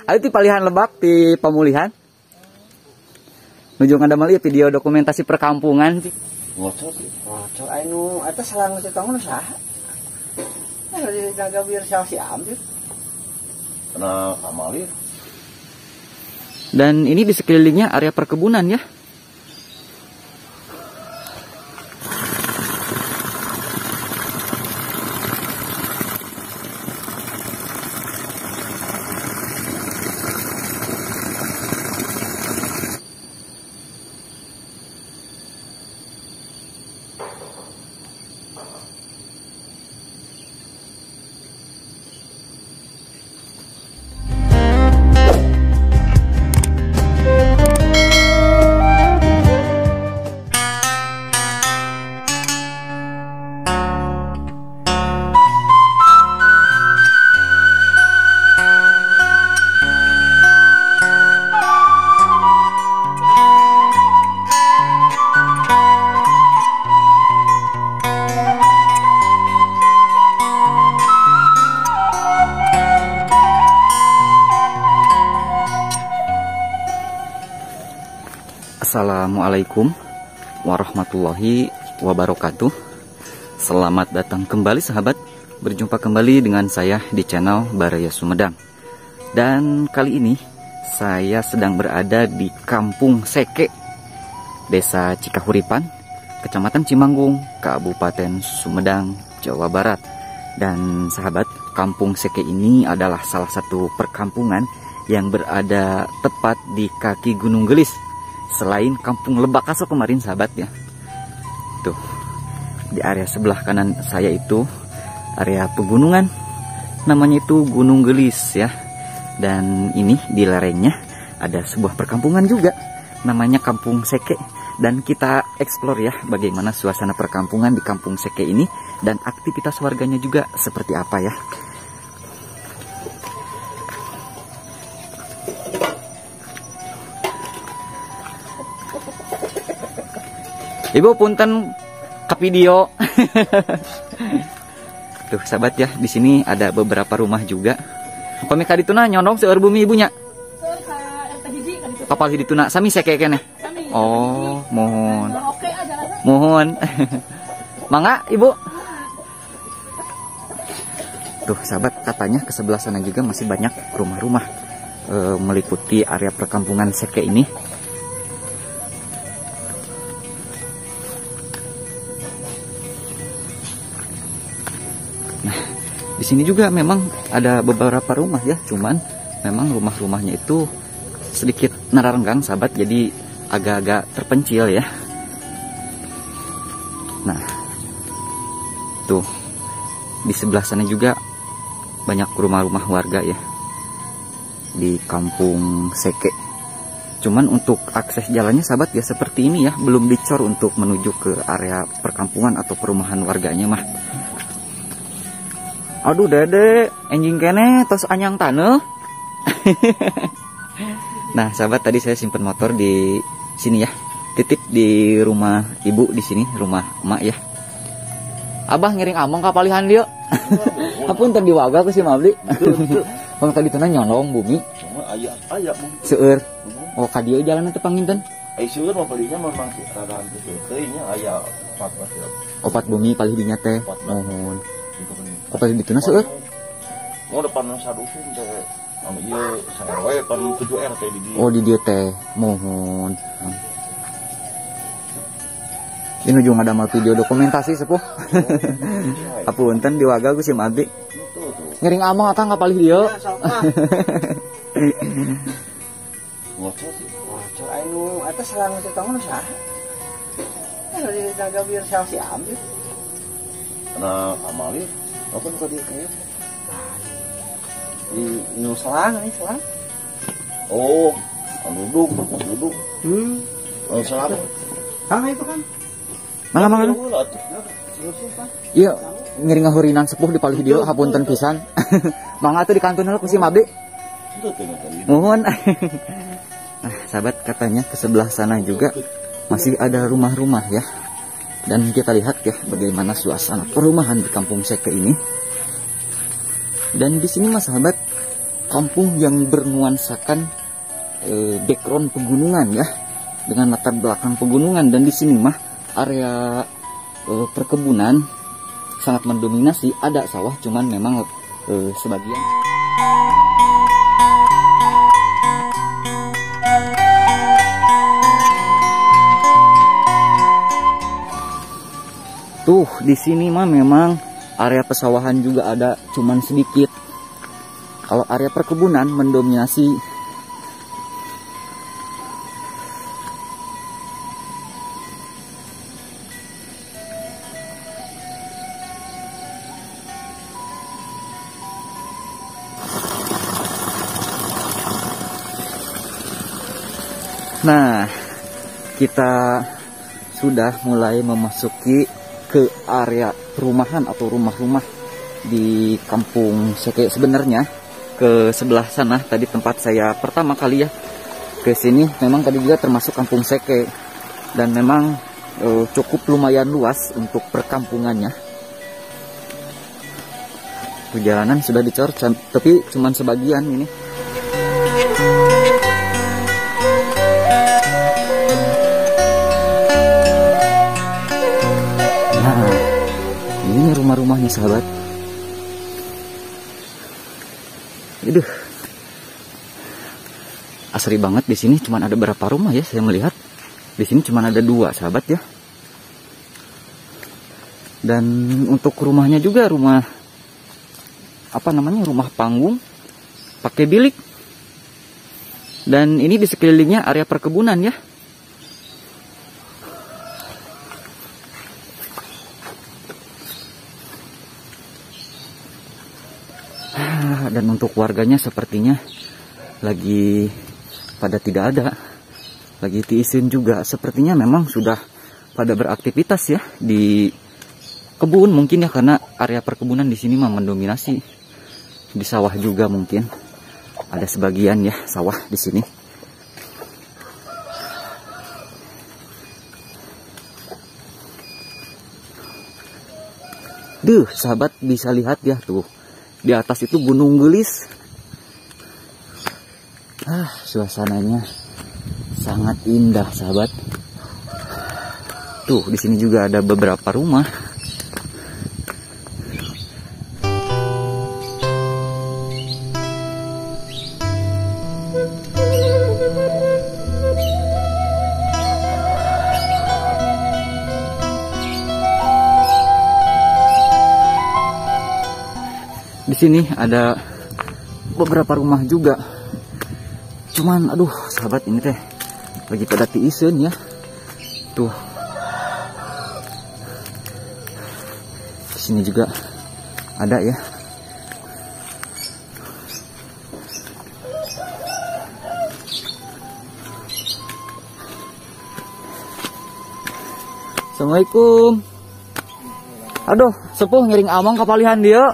Ayo ti palihan Lebak ti pemulihan. Nuju ngadamel ieu video dokumentasi perkampungan. Ngocok anu eta salang si kamu saha? Anu dijaga biar si ambil. Kena amalir. Dan ini di sekelilingnya area perkebunan ya. Assalamualaikum warahmatullahi wabarakatuh. Selamat datang kembali sahabat. Berjumpa kembali dengan saya di channel Baraya Sumedang. Dan kali ini saya sedang berada di Kampung Seke, Desa Cikahuripan, Kecamatan Cimanggung, Kabupaten Sumedang, Jawa Barat. Dan sahabat, Kampung Seke ini adalah salah satu perkampungan yang berada tepat di kaki Gunung Gelis. Selain Kampung Lebak Kaso kemarin sahabat ya. Tuh, di area sebelah kanan saya itu area pegunungan, namanya itu Gunung Gelis ya. Dan ini di lerengnya ada sebuah perkampungan juga, namanya Kampung Seke. Dan kita explore ya bagaimana suasana perkampungan di Kampung Seke ini dan aktivitas warganya juga seperti apa ya. Ibu punten ke video. Tuh sahabat ya, di sini ada beberapa rumah juga. Komika dituna nyondong seueur bumi ibunya. Kapal dituna sami seke keneh. Oh, mohon. Mohon. Mangga ibu. Tuh sahabat, katanya ke sebelah sana juga masih banyak rumah-rumah meliputi area perkampungan Seke ini. Di sini juga memang ada beberapa rumah ya, cuman memang rumah-rumahnya itu sedikit nararenggang sahabat, jadi agak-agak terpencil ya. Nah, tuh di sebelah sana juga banyak rumah-rumah warga ya di Kampung Seke. Cuman untuk akses jalannya sahabat ya seperti ini ya, belum dicor untuk menuju ke area perkampungan atau perumahan warganya mah. Aduh dede, enjing kene tos anyang taneuh. Nah, sahabat tadi saya simpen motor di sini ya. Titip di rumah ibu di sini, rumah emak ya. Abah ngiring among kapalihan dia. Apun tadi waga ku si Mabli. Kalau tadi tuna nyolong bumi. Aya Seueur. Oh, ka dieu jalan teh panginten. seueur mah balinya memang rada teu teh nya aya 14. Opat bumi palih dinya teh. Mohon. Apa yang dituna seueur? Mau depan sadusun teh. Anu ieu saRW pan 7 RT di dieu. Oh, di dieu teh. Mohon. Ini juga ada mal video dokumentasi sepuh. Apunten diwaga ku sim abdi. Ngiring amang akang kapalih dieu. Ngocok anu eta salang si kamu saha? Anu dijaga biar si ambil. Kena amalir. Apa nu ka dieu kayak? Di nu salang nih salang. Oh, duduk. Oh, salam. Kang itu kan. Mana? Iya, ngiring ngahurinan sepuh di palih dieu hapunten pisan. Mangga teh di kantun heula ku si Mabdi. Mohon. Nah, sahabat, katanya ke sebelah sana juga masih ada rumah-rumah ya. Dan kita lihat ya bagaimana suasana perumahan di Kampung Seke ini. Dan di sini mas sahabat, kampung yang bernuansakan background pegunungan ya, dengan latar belakang pegunungan. Dan di sini mah area perkebunan sangat mendominasi, ada sawah cuman memang sebagian. Tuh di sini mah memang area pesawahan juga ada, cuman sedikit. Kalau area perkebunan mendominasi. Nah, kita sudah mulai memasuki ke area perumahan atau rumah-rumah di kampung Seke. Sebenarnya ke sebelah sana tadi tempat saya pertama kali ya ke sini, memang tadi juga termasuk kampung Seke, dan memang cukup lumayan luas untuk perkampungannya. Perjalanan sudah dicor, tapi cuman sebagian ini. Ini rumah-rumahnya sahabat. Aduh, asri banget di sini. Cuman ada berapa rumah ya? Saya melihat di sini cuman ada 2 sahabat ya. Dan untuk rumahnya juga rumah apa namanya? Rumah panggung pakai bilik. Dan ini di sekelilingnya area perkebunan ya. Dan untuk warganya sepertinya lagi pada tidak ada, lagi tiisin juga. Sepertinya memang sudah pada beraktivitas ya di kebun mungkin ya, karena area perkebunan di sini mah mendominasi. Di sawah juga mungkin ada sebagian ya sawah di sini. Duh, sahabat bisa lihat ya tuh. Di atas itu Gunung Gelis. Suasananya sangat indah, sahabat. Tuh, di sini juga ada beberapa rumah. Di sini ada beberapa rumah juga. Cuman aduh sahabat, ini teh lagi pada tiisen ya. Tuh. Di sini juga ada ya. Assalamualaikum. Aduh, sepuh ngiring amang kapalihan dia.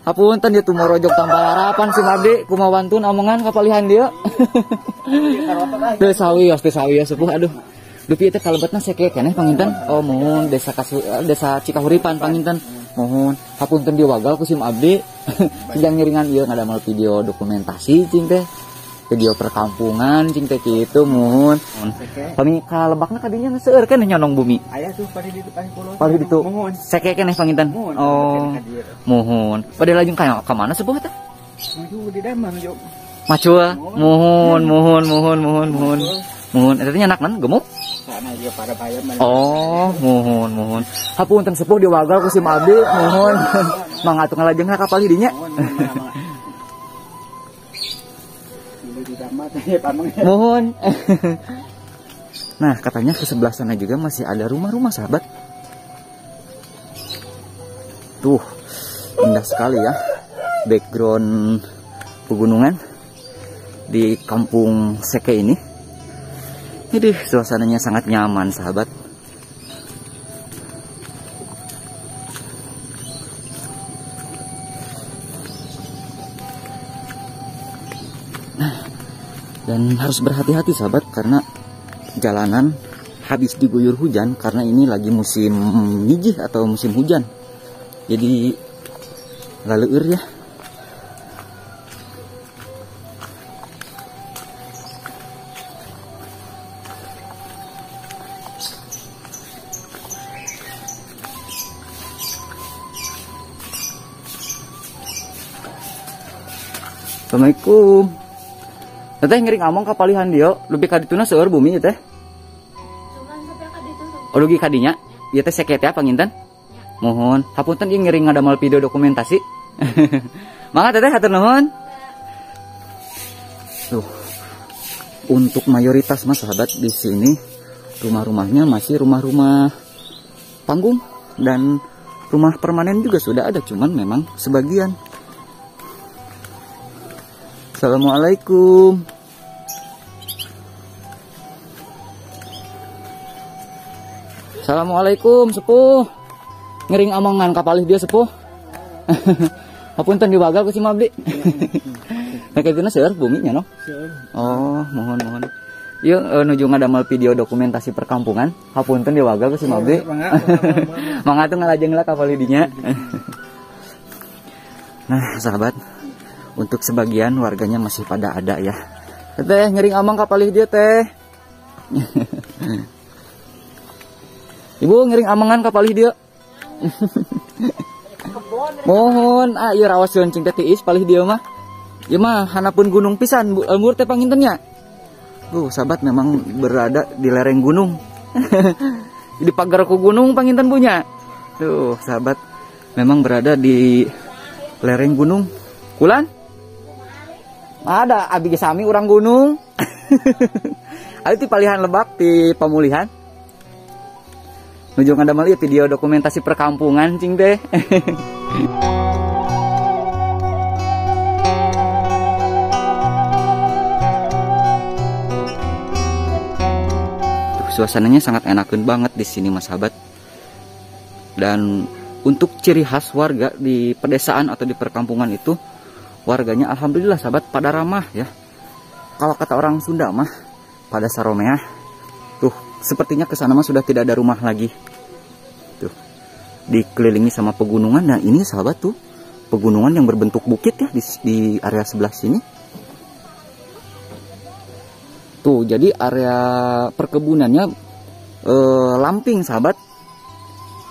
Hapunten dia tuh mau rojok tanpa harapan si Mabdi kumawantun omongan kapalihan dia. Teu sawi ya sepuh. Aduh. Dupi teh kalebetna Seke keneh panginten. Oh mohon desa Cikahuripan panginten. Mohon hapunten dia wagal ku si Mabdi. Sejang ngiringan ieu ngadamel video dokumentasi cing teh. Video perkampungan cing teh kitu mohon. Pami kalebakna kadinya seueur keneh nyonong bumi. Aya tuh pari di depan pulau. Pari ditu. Seke keneh panginten. Oh. Mohon. Pada lajeng ka mana sepuh teh? Maju di Damang yo. Macua. Mohon. Eta teh nyanakna gemuk? Sana ieu pada bayam. Oh, mohon. Hapunten sepuh diwagal ku si Mabdi, mohon. Mangatuh ngalajengna kapal hidinya. Mohon. Nah, katanya ke sebelah sana juga masih ada rumah-rumah sahabat. Tuh, indah sekali ya background pegunungan di kampung Seke ini. Jadi suasananya sangat nyaman sahabat. Dan harus berhati-hati sahabat, karena jalanan habis diguyur hujan, karena ini lagi musim nijih atau musim hujan. Jadi laleur ya. Assalamualaikum. Teteh ngering among kapalihan dia, lebih kadituna seueur bumi ya teh. Oh lugi kadinya, ya teh seket ya panginten. Mohon, hapunten ieu ngering ngadamel video dokumentasi. Mangga teteh hatur nuhun. Tuh. Untuk mayoritas mas sahabat di sini rumah-rumahnya masih rumah-rumah panggung dan rumah permanen juga sudah ada, cuman memang sebagian. Assalamualaikum. Assalamualaikum sepuh. Ngering amongan kapalih dia sepuh. Hapunten diwagal ku si Mabdi. Kayak seueur buminya no? Oh, mohon. Yuk nuju ngadamel video dokumentasi perkampungan. Hapunten diwagal ku si Mabdi. Mangga tuh ngalajeng lah kapalih dinya. Nah, sahabat, untuk sebagian warganya masih pada ada ya. Teh ngering amang kapalih dia teh. Ibu ngering amangan kapalih dia. Mohon, ieu rawaseun cing teh tiis palih dia mah. Ieu mah hanapun gunung pisan, umur teh pangintennya. Sahabat memang berada di lereng gunung. Di pagar ku gunung panginten punya. Sahabat memang berada di lereng gunung. Kulan? Ada abi sami urang gunung. Ada ti palihan Lebak ti pemulihan. Nuju ngadamel ieu video dokumentasi perkampungan cing teh. Suasananya sangat enakeun banget di sini mas sahabat. Dan untuk ciri khas warga di pedesaan atau di perkampungan itu, warganya alhamdulillah sahabat pada ramah ya. Kalau kata orang Sunda mah pada saromeah. Tuh, sepertinya kesana mah sudah tidak ada rumah lagi. Tuh, dikelilingi sama pegunungan. Nah ini sahabat tuh pegunungan yang berbentuk bukit ya di area sebelah sini. Tuh, jadi area perkebunannya lamping sahabat.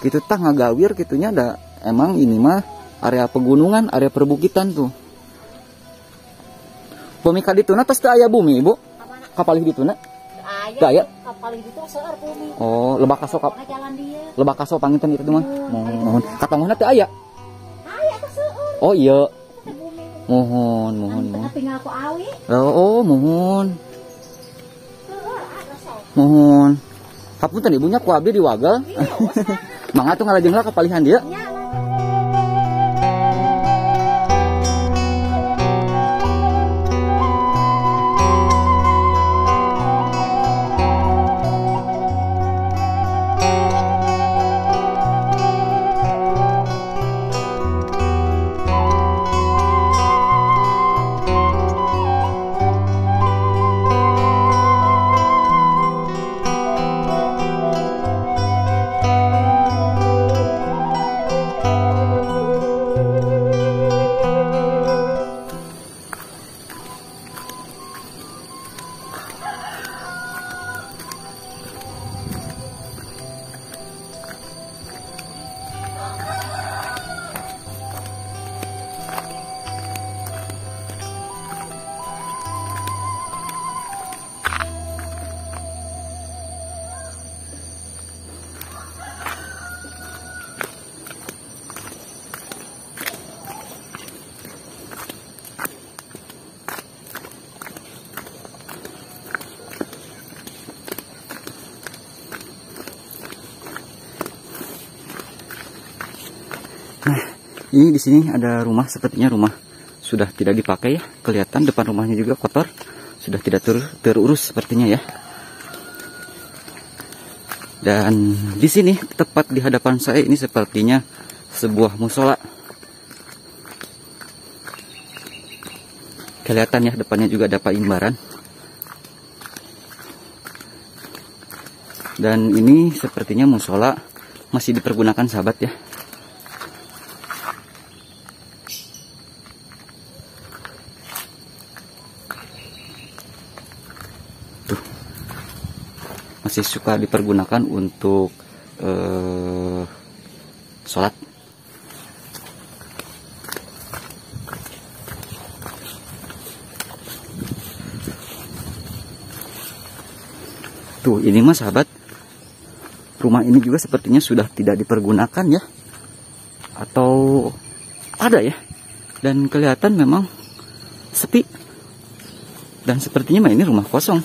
Gitu tah ngagawir gitunya ada. Emang ini mah area pegunungan, area perbukitan tuh. Bumi kadituna tos teu aya bumi, Ibu? Kapalih dituna? Aya. Kapalih ditu seueur bumi. Oh, lebak kaso lebak kaso panginten itu mah. Mohon. Katonggona teu aya. Aya teh seueur. Oh iya. Mohon. Tinggal ku awi. Oh, mohon. Mohon. Hapunten ibunya ku abdi diwagal. Mangga tuh ngalajeng lah kapalihan dia. Nah, ini di sini ada rumah, sepertinya rumah sudah tidak dipakai ya. Kelihatan depan rumahnya juga kotor, sudah tidak terurus sepertinya ya. Dan di sini tepat di hadapan saya ini sepertinya sebuah musola. Kelihatan ya depannya juga ada paimbaran. Dan ini sepertinya musola masih dipergunakan sahabat ya. Tuh, masih suka dipergunakan untuk sholat. Tuh, ini mah sahabat, rumah ini juga sepertinya sudah tidak dipergunakan ya, atau ada ya, dan kelihatan memang sepi, dan sepertinya mah ini rumah kosong.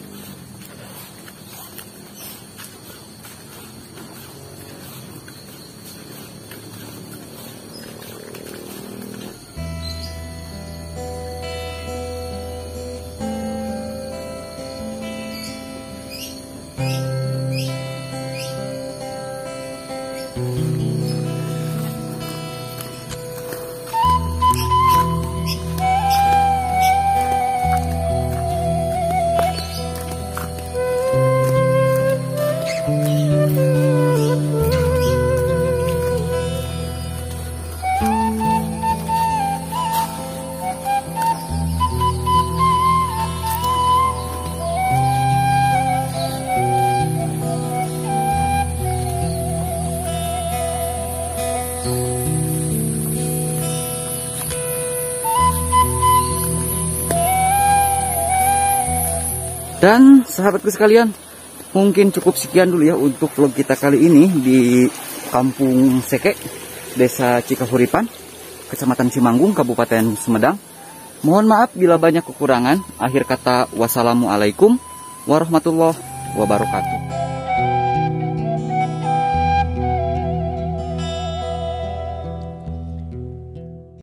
Dan sahabatku sekalian, mungkin cukup sekian dulu ya untuk vlog kita kali ini di Kampung Seke, Desa Cikahuripan, Kecamatan Cimanggung, Kabupaten Sumedang. Mohon maaf bila banyak kekurangan. Akhir kata, wassalamualaikum warahmatullahi wabarakatuh.